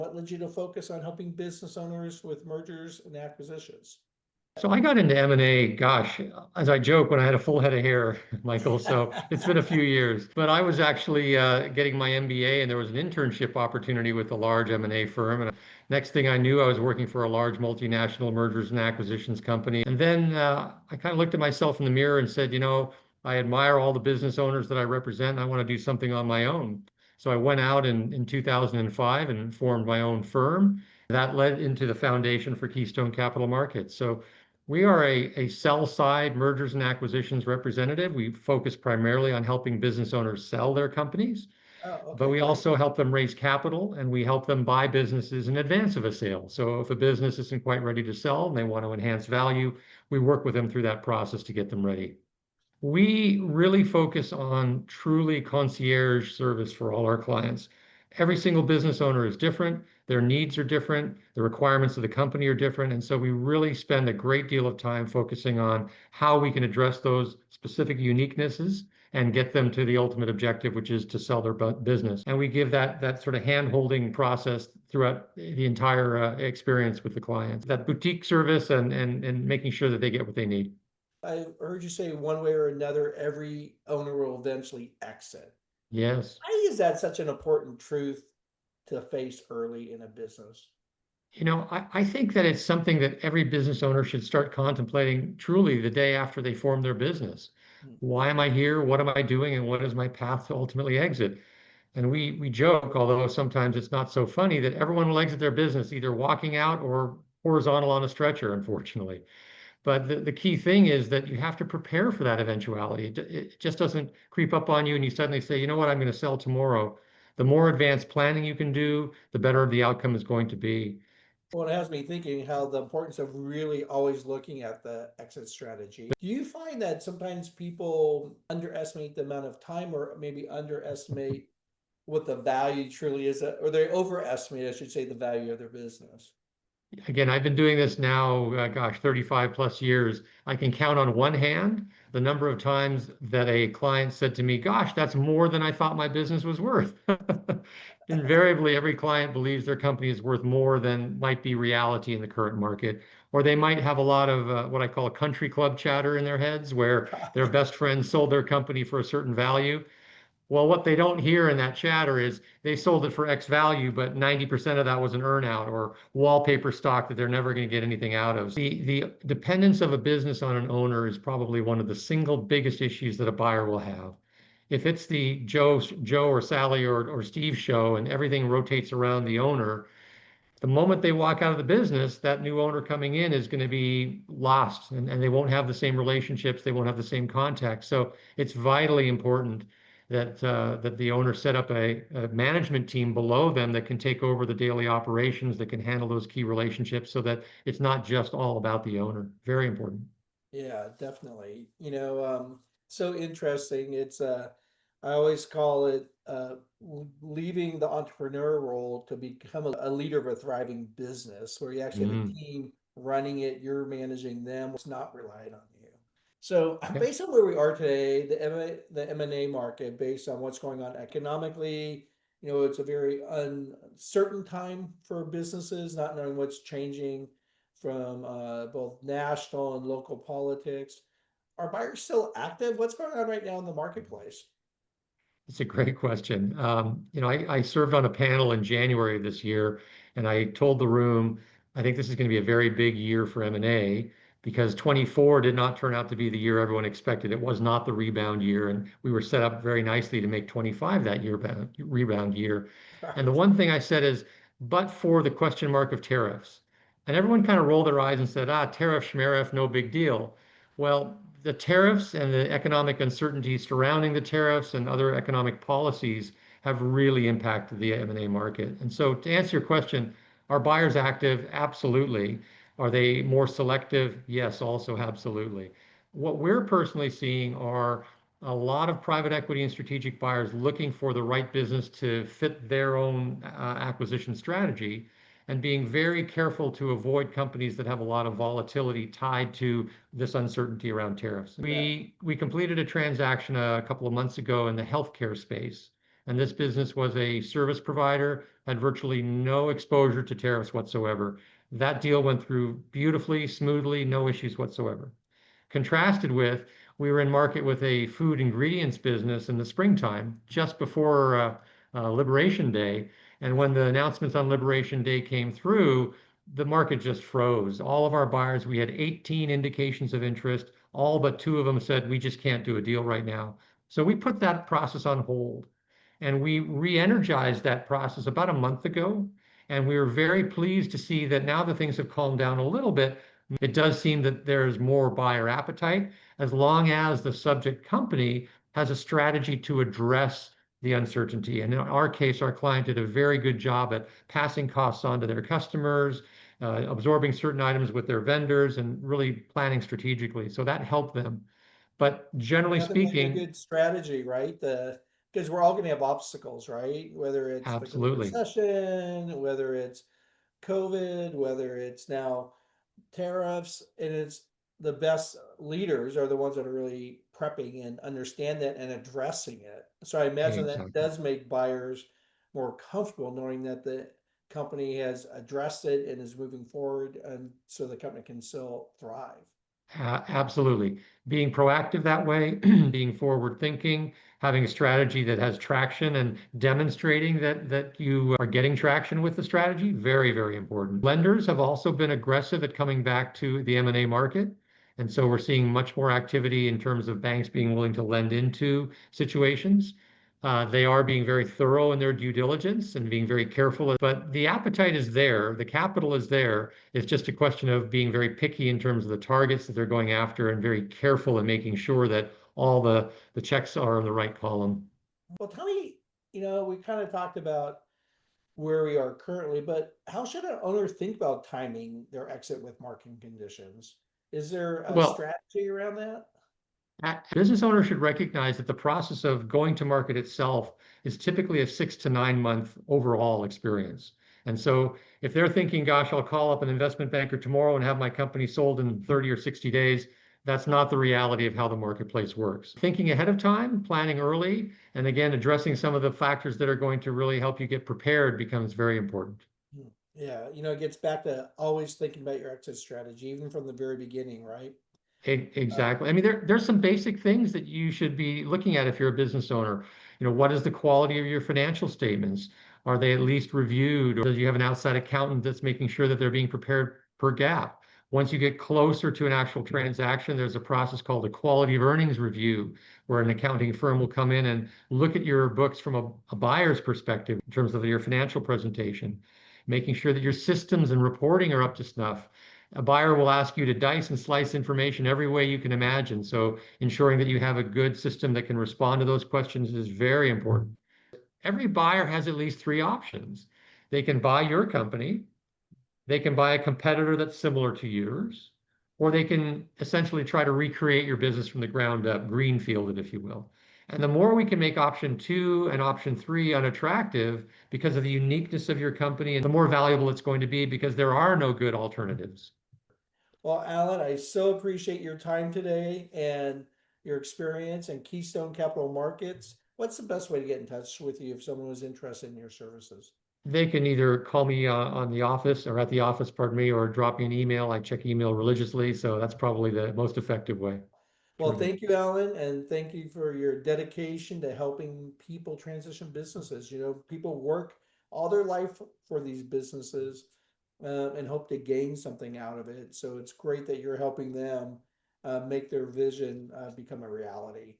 What led you to focus on helping business owners with mergers and acquisitions? So I got into M&A, gosh, as I joke, when I had a full head of hair, Michael. So it's been a few years. But I was actually getting my MBA, and there was an internship opportunity with a large M&A firm. And next thing I knew, I was working for a large multinational mergers and acquisitions company. And then I kind of looked at myself in the mirror and said, I admire all the business owners that I represent, and I want to do something on my own. So I went out in 2005 and formed my own firm. That led into the foundation for Keystone Capital Markets. So we are a sell side mergers and acquisitions representative. We focus primarily on helping business owners sell their companies, Oh, but okay, we great. also help them raise capital and we help them buy businesses in advance of a sale. So if a business isn't quite ready to sell and they want to enhance value, we work with them through that process to get them ready. We really focus on truly concierge service for all our clients. Every single business owner is different. Their needs are different. The requirements of the company are different. And so we really spend a great deal of time focusing on how we can address those specific uniquenesses and get them to the ultimate objective, which is to sell their business. And we give that sort of hand-holding process throughout the entire experience with the clients. That boutique service and making sure that they get what they need. I heard you say one way or another, every owner will eventually exit. Yes. Why is that such an important truth to face early in a business? I think that it's something that every business owner should start contemplating truly the day after they form their business. Hmm. Why am I here? What am I doing? And what is my path to ultimately exit? And we joke, although sometimes it's not so funny, that everyone will exit their business either walking out or horizontal on a stretcher, unfortunately. But the key thing is that you have to prepare for that eventuality. It just doesn't creep up on you and you suddenly say, you know what, I'm going to sell tomorrow. The more advanced planning you can do, the better the outcome is going to be. Well, it has me thinking how the importance of really always looking at the exit strategy. Do you find that sometimes people underestimate the amount of time or maybe underestimate what the value truly is, or they overestimate, I should say, the value of their business? Again, I've been doing this now, gosh, 35 plus years. I can count on one hand the number of times that a client said to me, gosh, that's more than I thought my business was worth. Invariably, every client believes their company is worth more than might be reality in the current market. Or they might have a lot of what I call country club chatter in their heads, where their best friend sold their company for a certain value. Well, what they don't hear in that chatter is they sold it for X value, but 90% of that was an earnout or wallpaper stock that they're never going to get anything out of. The dependence of a business on an owner is probably one of the single biggest issues that a buyer will have. If it's the Joe or Sally or Steve show and everything rotates around the owner, the moment they walk out of the business, that new owner coming in is going to be lost and they won't have the same relationships, they won't have the same contacts. So it's vitally important that the owner set up a management team below them that can take over the daily operations, that can handle those key relationships so that it's not just all about the owner. Very important. Yeah, definitely. So interesting. I always call it leaving the entrepreneur role to become a leader of a thriving business where you actually have a Mm, team running it, you're managing them, it's not relying on you. So yeah. based on where we are today, the M&A market, based on what's going on economically, it's a very uncertain time for businesses, not knowing what's changing from both national and local politics. Are buyers still active? What's going on right now in the marketplace? It's a great question. I served on a panel in January of this year, and I told the room, I think this is going to be a very big year for M&A because 24 did not turn out to be the year everyone expected. It was not the rebound year, and we were set up very nicely to make 25 that year rebound year. And the Right. one thing I said is, but for the question mark of tariffs. And everyone kind of rolled their eyes and said, tariff, schmariff, no big deal. Well, the tariffs and the economic uncertainty surrounding the tariffs and other economic policies have really impacted the M&A market. And so to answer your question, are buyers active? Absolutely. Are they more selective? Yes, also absolutely. What we're personally seeing are a lot of private equity and strategic buyers looking for the right business to fit their own acquisition strategy and being very careful to avoid companies that have a lot of volatility tied to this uncertainty around tariffs. Yeah. We completed a transaction a couple of months ago in the healthcare space, and this business was a service provider, had virtually no exposure to tariffs whatsoever. That deal went through beautifully, smoothly, no issues whatsoever. Contrasted with, we were in market with a food ingredients business in the springtime, just before Liberation Day. And when the announcements on Liberation Day came through, the market just froze. All of our buyers, we had 18 indications of interest. All but two of them said, we just can't do a deal right now. So we put that process on hold. And we re-energized that process about a month ago. And we were very pleased to see that now that things have calmed down a little bit, it does seem that there's more buyer appetite as long as the subject company has a strategy to address the uncertainty. And in our case, our client did a very good job at passing costs on to their customers, absorbing certain items with their vendors, and really planning strategically. So that helped them. But generally Nothing like a speaking, good strategy, right? Because we're all going to have obstacles, right? Whether it's the Great absolutely. Recession, whether it's COVID, whether it's now tariffs, and it's the best leaders are the ones that are really prepping and understand that and addressing it. So I imagine that Exactly. does make buyers more comfortable knowing that the company has addressed it and is moving forward, and so the company can still thrive. Absolutely. Being proactive that way, being forward thinking, having a strategy that has traction and demonstrating that you are getting traction with the strategy, very, very important. Lenders have also been aggressive at coming back to the M&A market. And so we're seeing much more activity in terms of banks being willing to lend into situations. They are being very thorough in their due diligence and being very careful, but the appetite is there, the capital is there. It's just a question of being very picky in terms of the targets that they're going after and very careful in making sure that all the checks are in the right column. Well, tell me, we kind of talked about where we are currently, but how should an owner think about timing their exit with market conditions? Is there a Well, strategy around that? business owners should recognize that the process of going to market itself is typically a 6 to 9 month overall experience. And so if they're thinking, gosh, I'll call up an investment banker tomorrow and have my company sold in 30 or 60 days, that's not the reality of how the marketplace works. Thinking ahead of time, planning early, and again, addressing some of the factors that are going to really help you get prepared becomes very important. Hmm. Yeah, it gets back to always thinking about your exit strategy, even from the very beginning, right? Uh, Exactly. I mean, there's some basic things that you should be looking at if you're a business owner. What is the quality of your financial statements? Are they at least reviewed, or do you have an outside accountant that's making sure that they're being prepared per GAAP? Once you get closer to an actual transaction, there's a process called a quality of earnings review, where an accounting firm will come in and look at your books from a buyer's perspective in terms of your financial presentation, making sure that your systems and reporting are up to snuff. A buyer will ask you to dice and slice information every way you can imagine. So ensuring that you have a good system that can respond to those questions is very important. Every buyer has at least three options. They can buy your company, they can buy a competitor that's similar to yours, or they can essentially try to recreate your business from the ground up, greenfield it, if you will. And the more we can make option two and option three unattractive because of the uniqueness of your company, and the more valuable it's going to be because there are no good alternatives. well, Alan, I so appreciate your time today and your experience in Keystone Capital Markets. What's the best way to get in touch with you if someone was interested in your services? They can either call me on the office or at the office, pardon me, or drop me an email. I check email religiously, so that's probably the most effective way. Well, Terrific. thank you, Alan, and thank you for your dedication to helping people transition businesses. People work all their life for these businesses and hope to gain something out of it. So it's great that you're helping them make their vision become a reality.